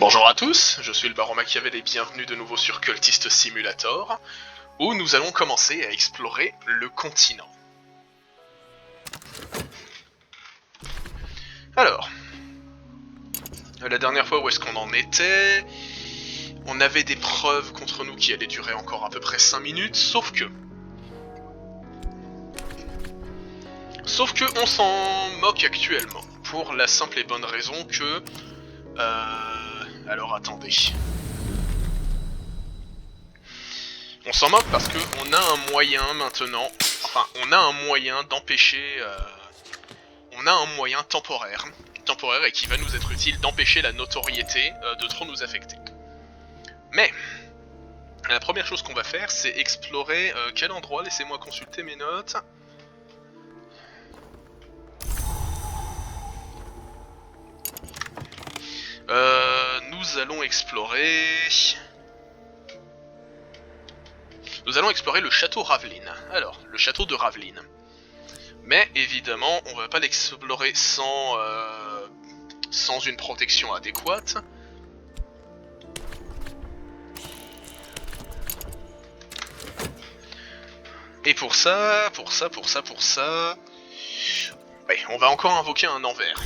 Bonjour à tous, je suis le Baron Machiavel et bienvenue de nouveau sur Cultist Simulator, où nous allons commencer à explorer le continent. Alors, la dernière fois où est-ce qu'on en était? On avait des preuves contre nous qui allaient durer encore à peu près 5 minutes, sauf que on s'en moque actuellement, pour la simple et bonne raison que... alors attendez... On s'en moque parce que on a un moyen maintenant, enfin on a un moyen d'empêcher, on a un moyen temporaire et qui va nous être utile d'empêcher la notoriété de trop nous affecter. Mais, la première chose qu'on va faire c'est explorer quel endroit, laissez-moi consulter mes notes. Nous allons explorer le château Raveline. Alors, le château de Raveline. Mais évidemment, on va pas l'explorer sans une protection adéquate. Et pour ça... Ouais, on va encore invoquer un envers.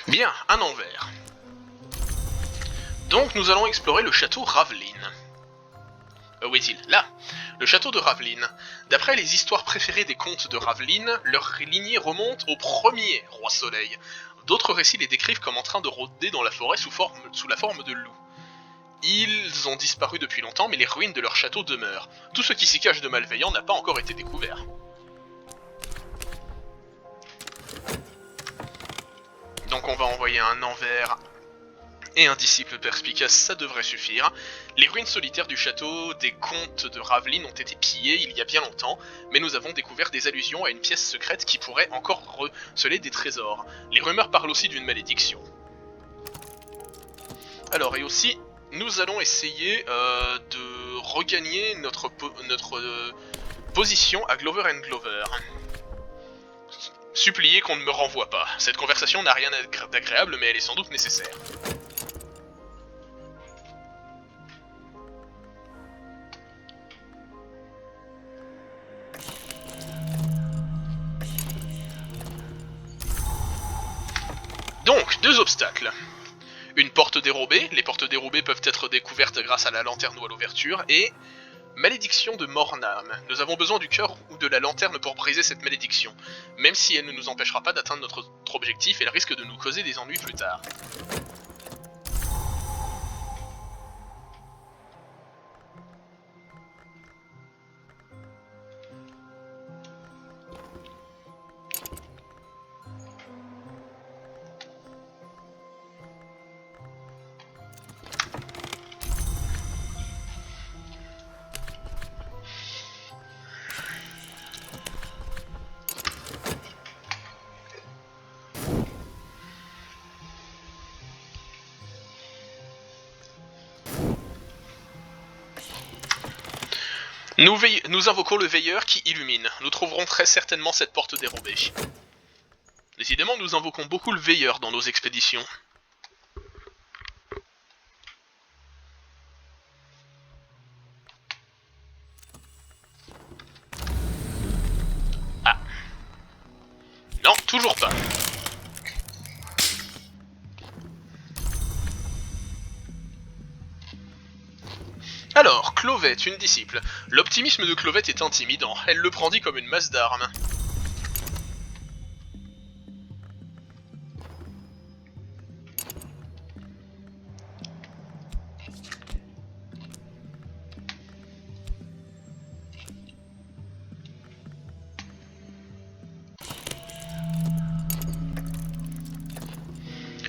Bien, un envers. Donc nous allons explorer le château Raveline. Où est-il? Là. Le château de Raveline. D'après les histoires préférées des contes de Raveline, leur lignée remonte au premier roi Soleil. D'autres récits les décrivent comme en train de rôder dans la forêt sous la forme de loups. Ils ont disparu depuis longtemps, mais les ruines de leur château demeurent. Tout ce qui s'y cache de malveillant n'a pas encore été découvert. Donc on va envoyer un envers et un disciple perspicace, ça devrait suffire. Les ruines solitaires du château des comtes de Raveline ont été pillées il y a bien longtemps, mais nous avons découvert des allusions à une pièce secrète qui pourrait encore receler des trésors. Les rumeurs parlent aussi d'une malédiction. Alors, et aussi, nous allons essayer de regagner notre position à Glover & Glover. Suppliez qu'on ne me renvoie pas. Cette conversation n'a rien d'agréable, mais elle est sans doute nécessaire. Donc, deux obstacles. Une porte dérobée, les portes dérobées peuvent être découvertes grâce à la lanterne ou à l'ouverture, et... Malédiction de Mornam. Nous avons besoin du cœur ou de la lanterne pour briser cette malédiction. Même si elle ne nous empêchera pas d'atteindre notre objectif, elle risque de nous causer des ennuis plus tard. Nous invoquons le veilleur qui illumine. Nous trouverons très certainement cette porte dérobée. Décidément, nous invoquons beaucoup le veilleur dans nos expéditions. Ah. Non, toujours pas. Alors, Clovette, une disciple. L'optimisme de Clovette est intimidant. Elle le brandit comme une masse d'armes.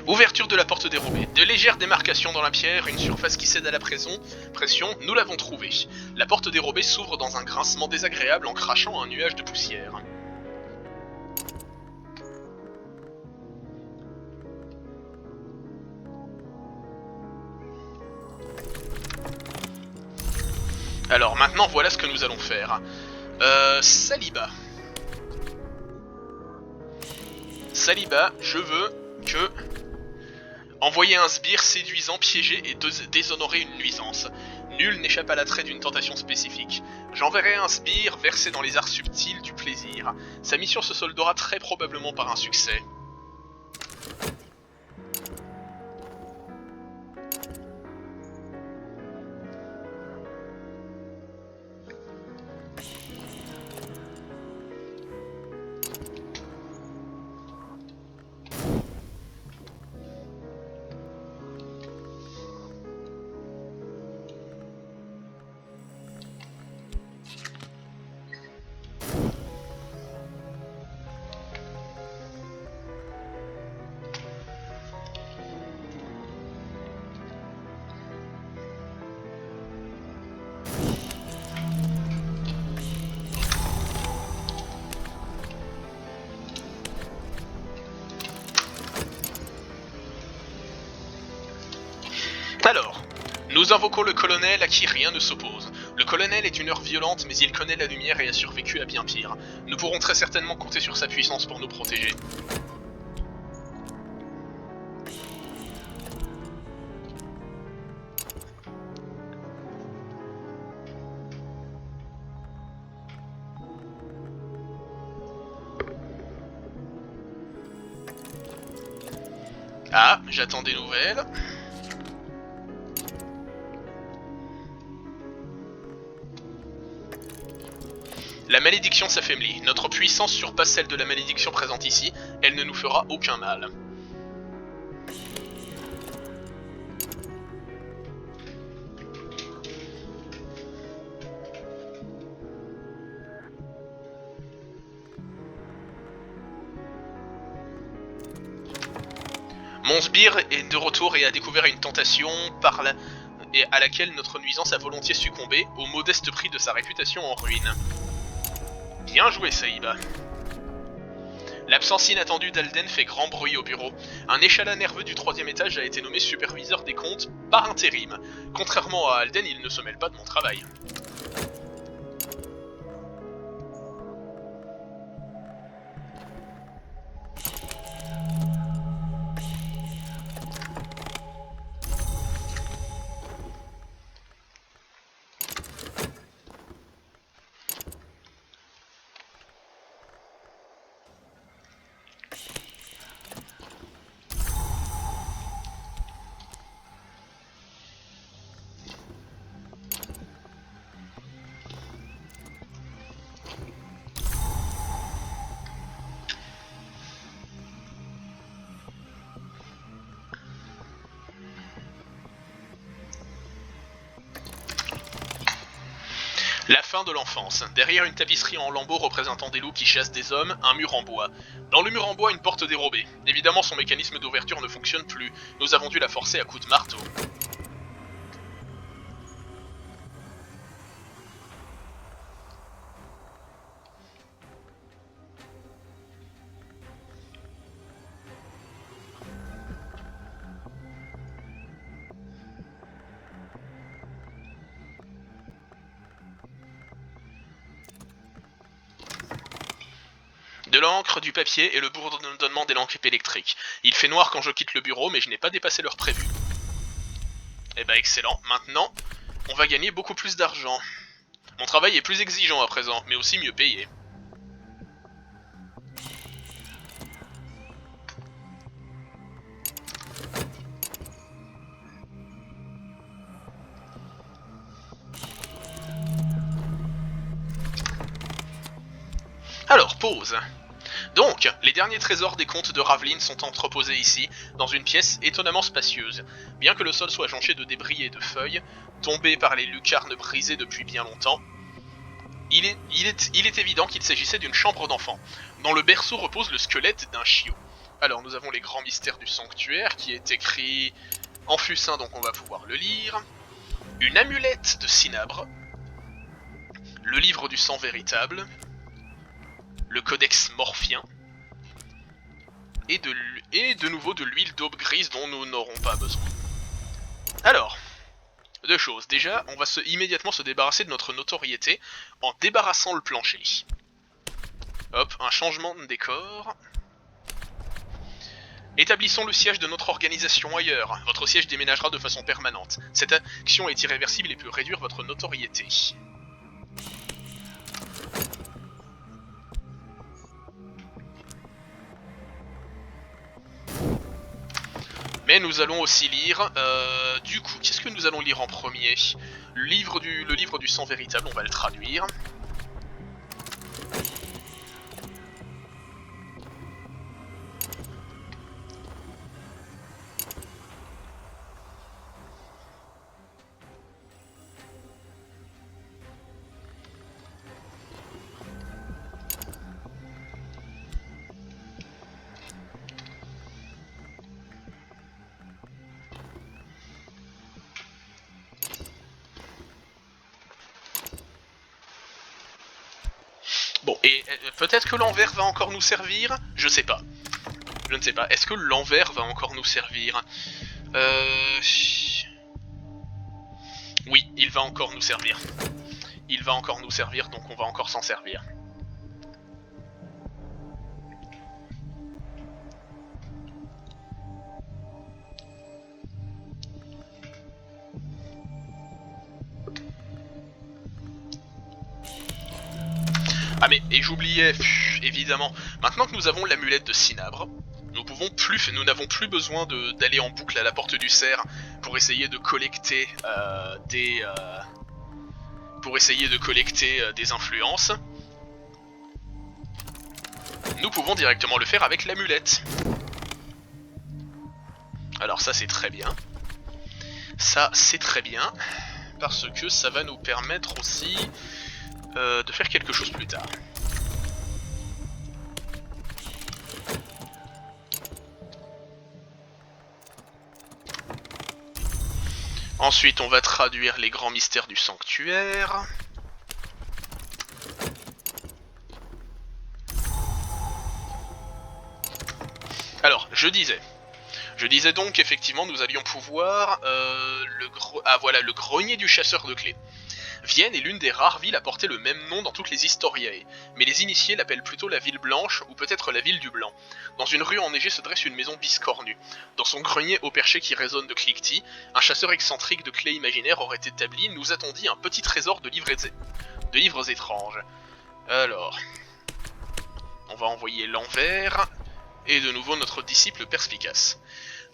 Ouverture de la porte dérobée. De légères démarcations dans la pierre, une surface qui cède à la pression, nous l'avons trouvée. La porte dérobée s'ouvre dans un grincement désagréable en crachant un nuage de poussière. Alors maintenant, voilà ce que nous allons faire. Saliba. Saliba, je veux que... Envoyer un sbire séduisant, piéger et déshonorer une nuisance. Nul n'échappe à l'attrait d'une tentation spécifique. J'enverrai un sbire versé dans les arts subtils du plaisir. Sa mission se soldera très probablement par un succès. Alors, nous invoquons le colonel à qui rien ne s'oppose. Le colonel est une heure violente, mais il connaît la lumière et a survécu à bien pire. Nous pourrons très certainement compter sur sa puissance pour nous protéger. Ah, j'attends des nouvelles. La malédiction s'affaiblit. Notre puissance surpasse celle de la malédiction présente ici. Elle ne nous fera aucun mal. Mon sbire est de retour et a découvert une tentation et à laquelle notre nuisance a volontiers succombé, au modeste prix de sa réputation en ruine. Bien joué, Saïba. L'absence inattendue d'Alden fait grand bruit au bureau. Un échalas nerveux du 3e étage a été nommé superviseur des comptes par intérim. Contrairement à Alden, il ne se mêle pas de mon travail. La fin de l'enfance. Derrière une tapisserie en lambeaux représentant des loups qui chassent des hommes, un mur en bois. Dans le mur en bois, une porte dérobée. Évidemment, son mécanisme d'ouverture ne fonctionne plus. Nous avons dû la forcer à coups de marteau. De l'encre, du papier et le bourdonnement des lampes électriques. Il fait noir quand je quitte le bureau, mais je n'ai pas dépassé l'heure prévue. Eh ben excellent, maintenant, on va gagner beaucoup plus d'argent. Mon travail est plus exigeant à présent, mais aussi mieux payé. Alors, pause. Donc, les derniers trésors des contes de Raveline sont entreposés ici, dans une pièce étonnamment spacieuse. Bien que le sol soit jonché de débris et de feuilles, tombées par les lucarnes brisées depuis bien longtemps, il est évident qu'il s'agissait d'une chambre d'enfant. Dans le berceau repose le squelette d'un chiot. Alors, nous avons les grands mystères du sanctuaire, qui est écrit en fusain, donc on va pouvoir le lire. Une amulette de cinabre. Le livre du sang véritable. Le codex morphien, et de nouveau de l'huile d'aube grise dont nous n'aurons pas besoin. Alors, deux choses. Déjà, on va immédiatement se débarrasser de notre notoriété en débarrassant le plancher. Hop, un changement de décor. Établissons le siège de notre organisation ailleurs. Votre siège déménagera de façon permanente. Cette action est irréversible et peut réduire votre notoriété. Mais nous allons aussi lire, du coup, qu'est-ce que nous allons lire en premier ? Le livre du sang véritable, on va le traduire. Bon, et peut-être que l'envers va encore nous servir ? Je sais pas. Je ne sais pas. Est-ce que l'envers va encore nous servir ? Oui, il va encore nous servir. Il va encore nous servir, donc on va encore s'en servir. Ah mais, et j'oubliais, évidemment, maintenant que nous avons l'amulette de cinabre, nous n'avons plus besoin d'aller en boucle à la porte du cerf pour essayer de collecter des influences. Nous pouvons directement le faire avec l'amulette. Alors ça c'est très bien. Ça c'est très bien, parce que ça va nous permettre aussi de faire quelque chose plus tard. Ensuite, on va traduire les grands mystères du sanctuaire. Alors, je disais donc qu'effectivement nous allions pouvoir le grenier du chasseur de clés. Vienne est l'une des rares villes à porter le même nom dans toutes les historiae, mais les initiés l'appellent plutôt la ville blanche ou peut-être la ville du blanc. Dans une rue enneigée se dresse une maison biscornue. Dans son grenier au perché qui résonne de cliquetis, un chasseur excentrique de clés imaginaires aurait établi, nous a-t-on dit, un petit trésor de livres étranges. Alors, on va envoyer l'envers, et de nouveau notre disciple perspicace.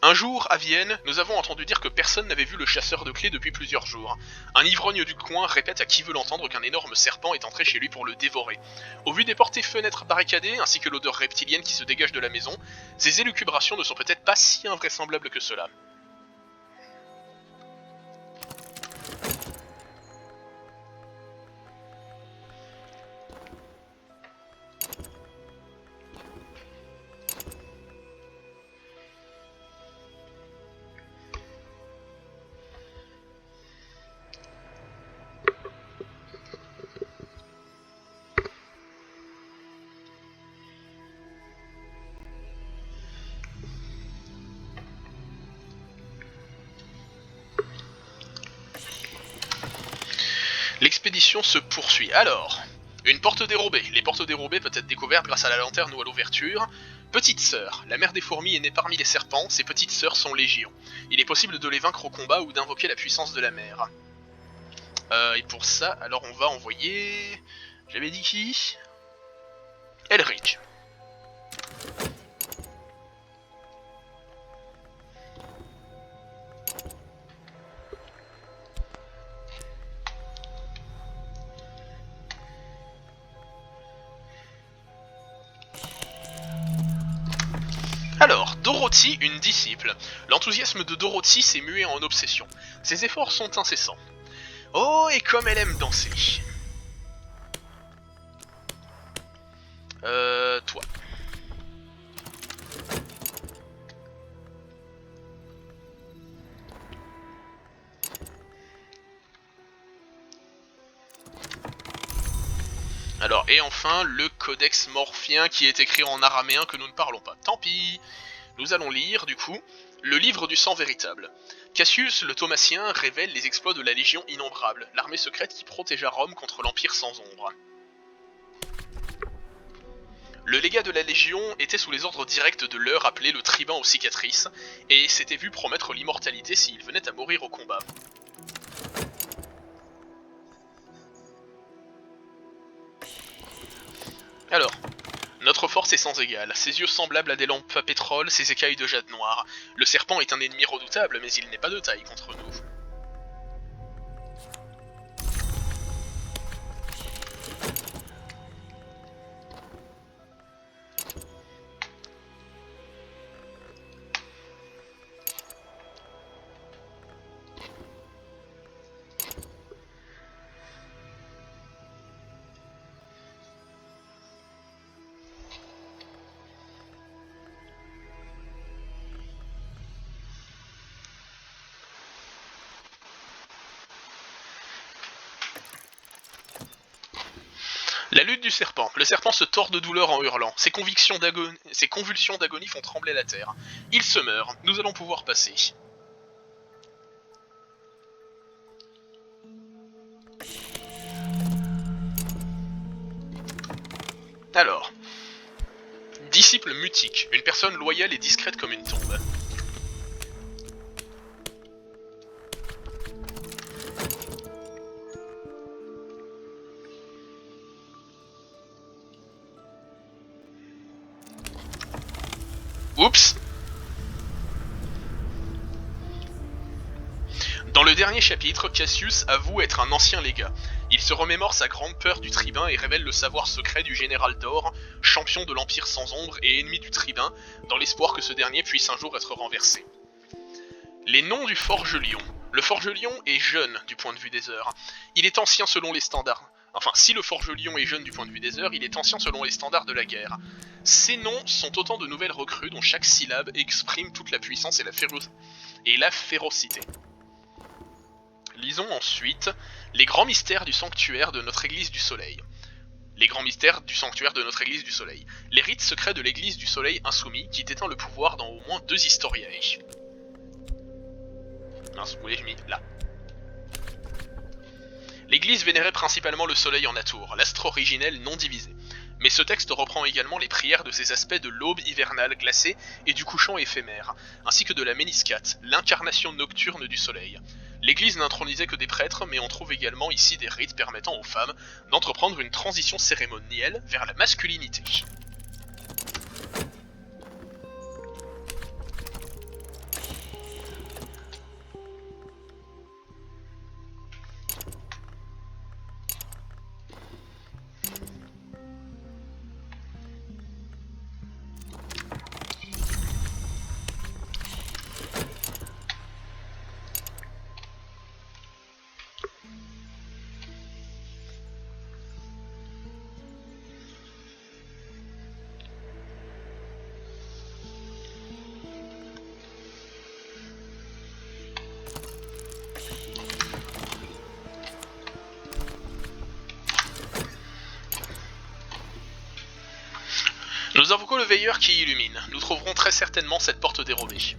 Un jour, à Vienne, nous avons entendu dire que personne n'avait vu le chasseur de clés depuis plusieurs jours. Un ivrogne du coin répète à qui veut l'entendre qu'un énorme serpent est entré chez lui pour le dévorer. Au vu des portes et fenêtres barricadées, ainsi que l'odeur reptilienne qui se dégage de la maison, ces élucubrations ne sont peut-être pas si invraisemblables que cela. L'expédition se poursuit. Alors, Une porte dérobée. Les portes dérobées peuvent être découvertes grâce à la lanterne ou à l'ouverture. Petite sœur. La mère des fourmis est née parmi les serpents, ses petites sœurs sont légion. Il est possible de les vaincre au combat ou d'invoquer la puissance de la mer. Et pour ça, alors on va envoyer... J'avais dit qui? Elric. Alors, Dorothy, une disciple. L'enthousiasme de Dorothy s'est mué en obsession. Ses efforts sont incessants. Oh, et comme elle aime danser. Toi. Alors, et enfin, le codex morphien qui est écrit en araméen que nous ne parlons pas. Tant pis. Nous allons lire, du coup, le livre du sang véritable. Cassius le Thomasien révèle les exploits de la Légion innombrable, l'armée secrète qui protégea Rome contre l'Empire sans ombre. Le légat de la Légion était sous les ordres directs de l'heure appelé le tribun aux cicatrices, et s'était vu promettre l'immortalité s'il venait à mourir au combat. Alors, notre force est sans égale, ses yeux semblables à des lampes à pétrole, ses écailles de jade noire. Le serpent est un ennemi redoutable, mais il n'est pas de taille contre nous. La lutte du serpent. Le serpent se tord de douleur en hurlant. Ses convulsions d'agonie font trembler la terre. Il se meurt. Nous allons pouvoir passer. Alors. Disciple mutique. Une personne loyale et discrète comme une tombe. Oups. Dans le dernier chapitre, Cassius avoue être un ancien légat. Il se remémore sa grande peur du tribun et révèle le savoir secret du général d'or, champion de l'Empire sans ombre et ennemi du tribun, dans l'espoir que ce dernier puisse un jour être renversé. Les noms du Forge-Lion. Le Forge-Lion est jeune du point de vue des heures. Il est ancien selon les standards. Enfin, si le Forge-Lion est jeune du point de vue des heures, il est ancien selon les standards de la guerre. Ces noms sont autant de nouvelles recrues dont chaque syllabe exprime toute la puissance et la férocité. Lisons ensuite les grands mystères du sanctuaire de notre Église du Soleil. Les grands mystères du sanctuaire de notre Église du Soleil. Les rites secrets de l'Église du Soleil insoumis qui détient le pouvoir dans au moins 2 historiae. Mince, où l'ai-je mis? Là. L'Église vénérait principalement le Soleil en Atour, l'astre originel non divisé. Mais ce texte reprend également les prières de ces aspects de l'aube hivernale glacée et du couchant éphémère, ainsi que de la Méniscate, l'incarnation nocturne du Soleil. L'Église n'intronisait que des prêtres, mais on trouve également ici des rites permettant aux femmes d'entreprendre une transition cérémonielle vers la masculinité. Nous invoquons le veilleur qui illumine. Nous trouverons très certainement cette porte dérobée.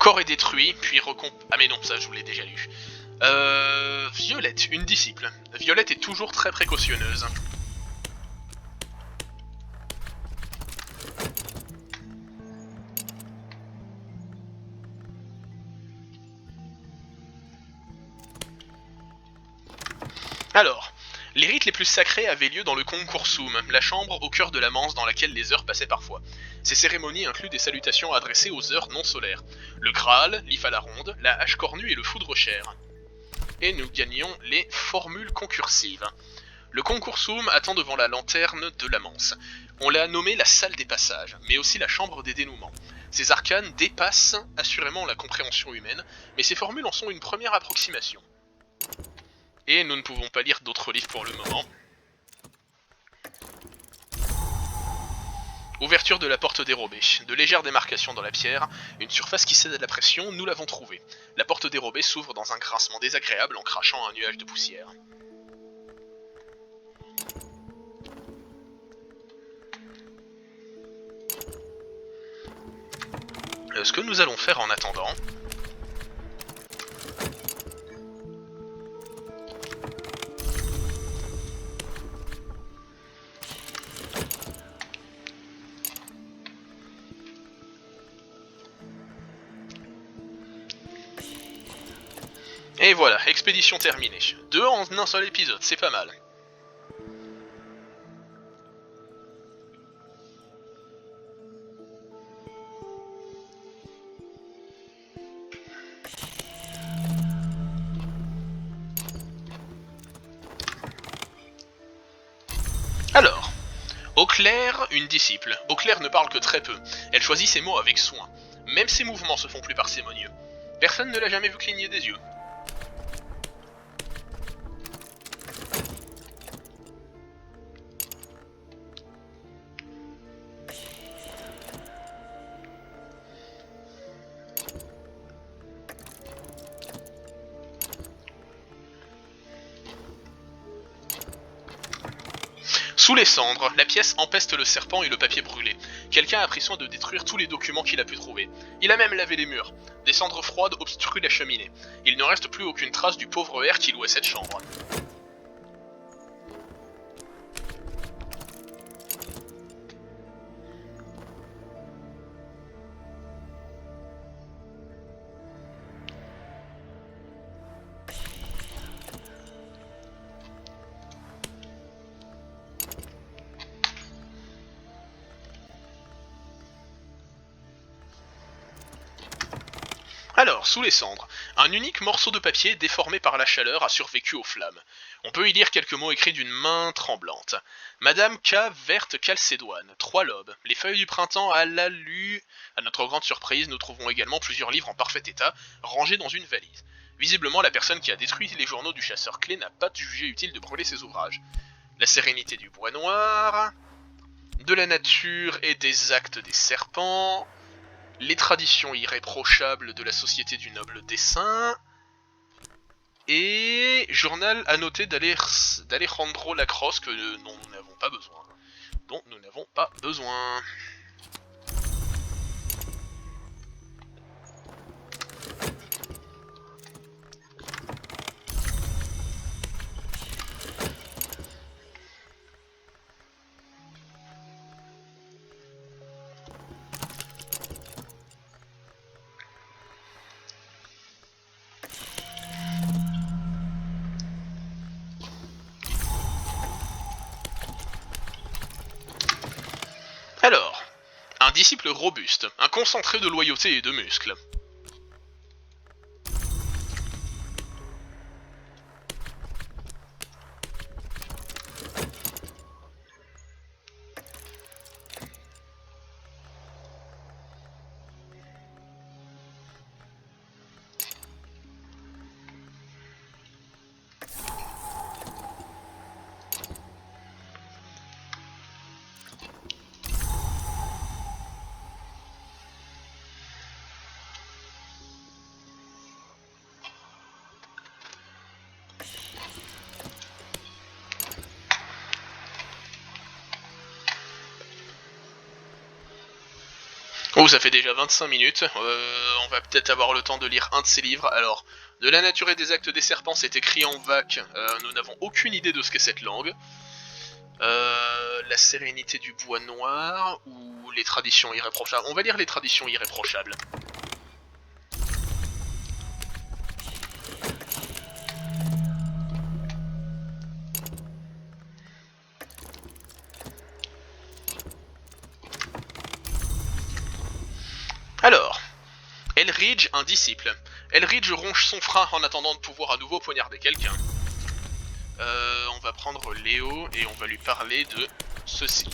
corps est détruit, puis Ah mais non, ça je vous l'ai déjà lu. Violette, une disciple. Violette est toujours très précautionneuse. Alors, les rites les plus sacrés avaient lieu dans le Concursum, la chambre au cœur de la manse dans laquelle les heures passaient parfois. Ces cérémonies incluent des salutations adressées aux heures non solaires. Le Graal, l'if à la ronde, la hache cornue et le foudre cher. Et nous gagnons les formules concursives. Le Concursum attend devant la lanterne de la manse. On l'a nommé la salle des passages, mais aussi la chambre des dénouements. Ces arcanes dépassent assurément la compréhension humaine, mais ces formules en sont une première approximation. Et nous ne pouvons pas lire d'autres livres pour le moment. Ouverture de la porte dérobée. De légères démarcations dans la pierre, une surface qui cède à la pression, nous l'avons trouvée. La porte dérobée s'ouvre dans un grincement désagréable en crachant un nuage de poussière. Ce que nous allons faire en attendant... Et voilà, expédition terminée. 2 en un seul épisode, c'est pas mal. Alors, Auclair, une disciple. Auclair ne parle que très peu. Elle choisit ses mots avec soin. Même ses mouvements se font plus parcimonieux. Personne ne l'a jamais vu cligner des yeux. Sous les cendres, la pièce empeste le serpent et le papier brûlé. Quelqu'un a pris soin de détruire tous les documents qu'il a pu trouver. Il a même lavé les murs. Des cendres froides obstruent la cheminée. Il ne reste plus aucune trace du pauvre air qui louait cette chambre. Alors, sous les cendres, un unique morceau de papier déformé par la chaleur a survécu aux flammes. On peut y lire quelques mots écrits d'une main tremblante. Madame K. Verte Calcédoine, 3 lobes, les feuilles du printemps à la lue. À notre grande surprise, nous trouvons également plusieurs livres en parfait état, rangés dans une valise. Visiblement, la personne qui a détruit les journaux du chasseur clé n'a pas jugé utile de brûler ses ouvrages. La sérénité du bois noir, de la nature et des actes des serpents, les traditions irréprochables de la société du noble dessin, et journal annoté d'Alejandro Lacrosse que nous n'avons pas besoin. Dont nous n'avons pas besoin. Alors, un disciple robuste, un concentré de loyauté et de muscles. Oh, ça fait déjà 25 minutes, on va peut-être avoir le temps de lire un de ces livres. Alors, de la nature et des actes des serpents, c'est écrit en vac, nous n'avons aucune idée de ce qu'est cette langue. La sérénité du bois noir, ou les traditions irréprochables. On va lire les traditions irréprochables. Alors, Elridge, un disciple. Elridge ronge son frein en attendant de pouvoir à nouveau poignarder quelqu'un. On va prendre Léo et on va lui parler de ceci.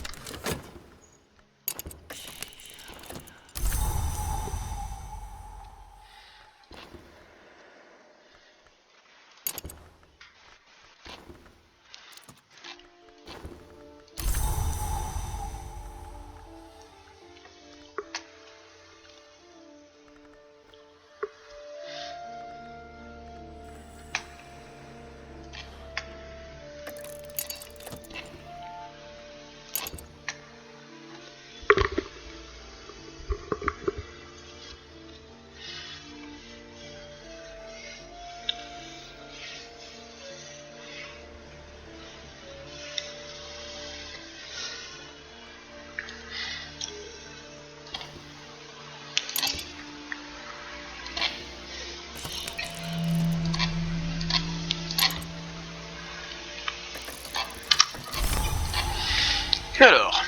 Alors,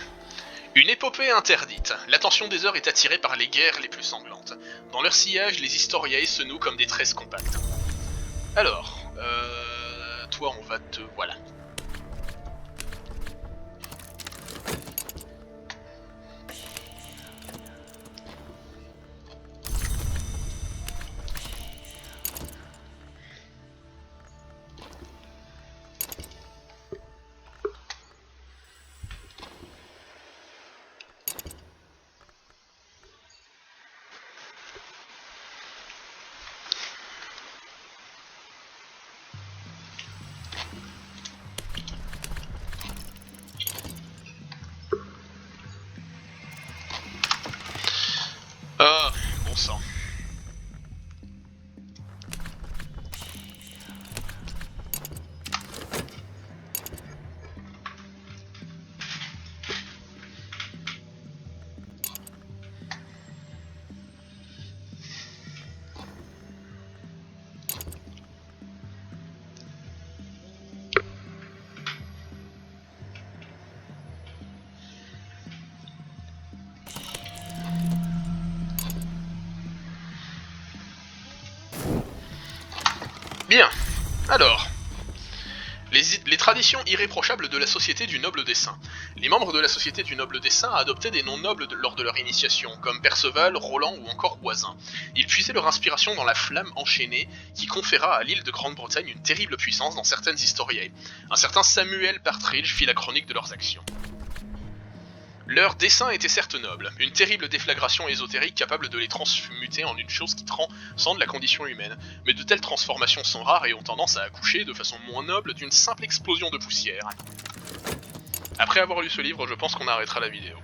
une épopée interdite. L'attention des heures est attirée par les guerres les plus sanglantes. Dans leur sillage, les historiae se nouent comme des tresses compactes. Alors, toi on va te... voilà. Ah, bon sang. Bien, alors, les traditions irréprochables de la Société du Noble Dessein. Les membres de la Société du Noble Dessein adoptaient des noms nobles lors de leur initiation, comme Perceval, Roland ou encore Oisin. Ils puisaient leur inspiration dans la flamme enchaînée qui conféra à l'île de Grande-Bretagne une terrible puissance dans certaines historiae. Un certain Samuel Partridge fit la chronique de leurs actions. Leur dessein était certes noble, une terrible déflagration ésotérique capable de les transmuter en une chose qui transcende la condition humaine, mais de telles transformations sont rares et ont tendance à accoucher de façon moins noble d'une simple explosion de poussière. Après avoir lu ce livre, je pense qu'on arrêtera la vidéo.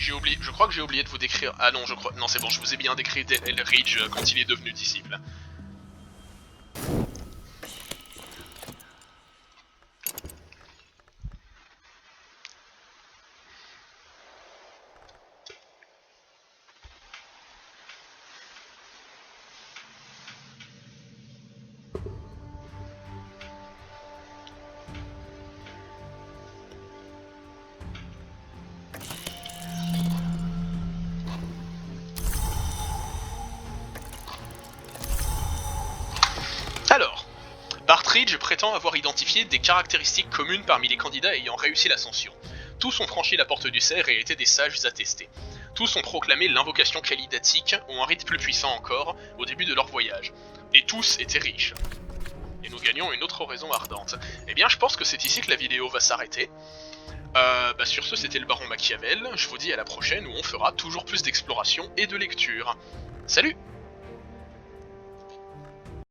J'ai oublié, je crois que j'ai oublié de vous décrire... Ah non, non c'est bon, je vous ai bien décrit Elridge quand il est devenu disciple. Alors, Partridge prétend avoir identifié des caractéristiques communes parmi les candidats ayant réussi l'ascension. Tous ont franchi la porte du cerf et étaient des sages attestés. Tous ont proclamé l'invocation kalidatique, ont un rite plus puissant encore, au début de leur voyage. Et tous étaient riches. Et nous gagnons une autre oraison ardente. Eh bien, je pense que c'est ici que la vidéo va s'arrêter. Sur ce, c'était le Baron Machiavel. Je vous dis à la prochaine où on fera toujours plus d'exploration et de lecture. Salut!